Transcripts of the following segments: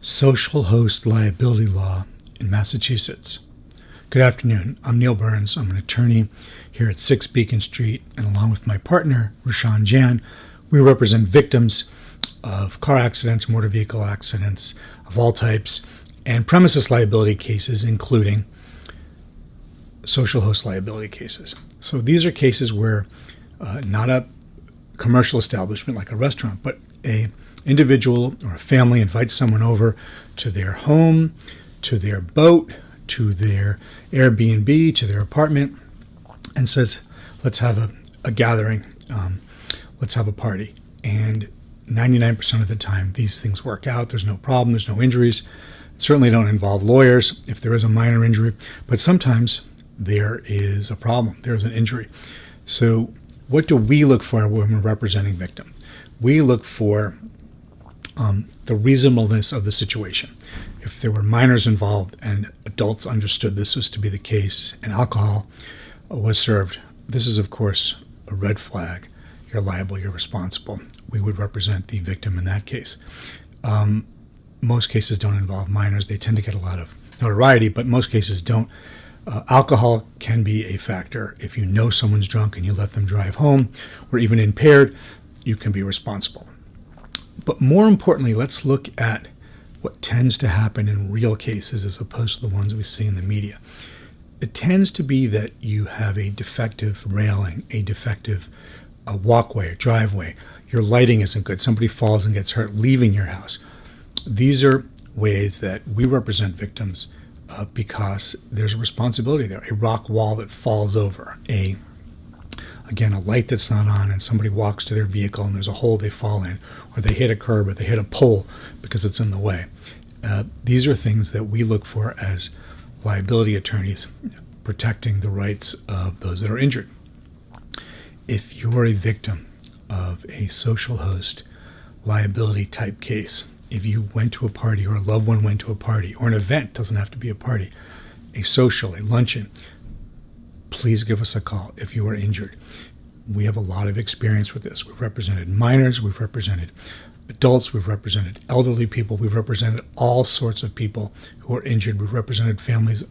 Social host liability law in Massachusetts. Good afternoon. I'm Neil Burns. I'm an attorney here at 6 Beacon Street, and along with my partner, Roshan Jain, we represent victims of car accidents, motor vehicle accidents of all types, and premises liability cases, including social host liability cases. So these are cases where not a commercial establishment like a restaurant, but a individual or a family invites someone over to their home, to their boat, to their Airbnb, to their apartment, and says, let's have a gathering, let's have a party. And 99% of the time, these things work out. There's no problem. There's no injuries. Certainly don't involve lawyers if there is a minor injury, but sometimes there is a problem. There's an injury. So what do we look for when we're representing victims? We look for the reasonableness of the situation. If there were minors involved and adults understood this was to be the case and alcohol was served, this is, of course, a red flag. You're liable, you're responsible. We would represent the victim in that case. Most cases don't involve minors. They tend to get a lot of notoriety, but most cases don't. Alcohol can be a factor. If you know someone's drunk and you let them drive home, or even impaired, you can be responsible. But more importantly, let's look at what tends to happen in real cases as opposed to the ones we see in the media. It tends to be that you have a defective railing, a defective walkway or driveway. Your lighting isn't good. Somebody falls and gets hurt leaving your house. These are ways that we represent victims because there's a responsibility there. A rock wall that falls over, a light that's not on and somebody walks to their vehicle and there's a hole they fall in, or they hit a curb or they hit a pole because it's in the way. These are things that we look for as liability attorneys, protecting the rights of those that are injured. If you're a victim of a social host liability type case, if you went to a party or a loved one went to a party or an event, doesn't have to be a party, a social, a luncheon, please give us a call if you are injured. We have a lot of experience with this. We've represented minors, we've represented adults, we've represented elderly people, we've represented all sorts of people who are injured. We've represented families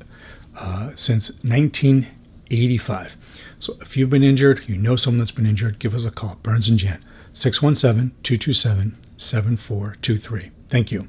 since 1985. So if you've been injured, you know someone that's been injured, give us a call. Burns and Jain, 617-227-7423. Thank you.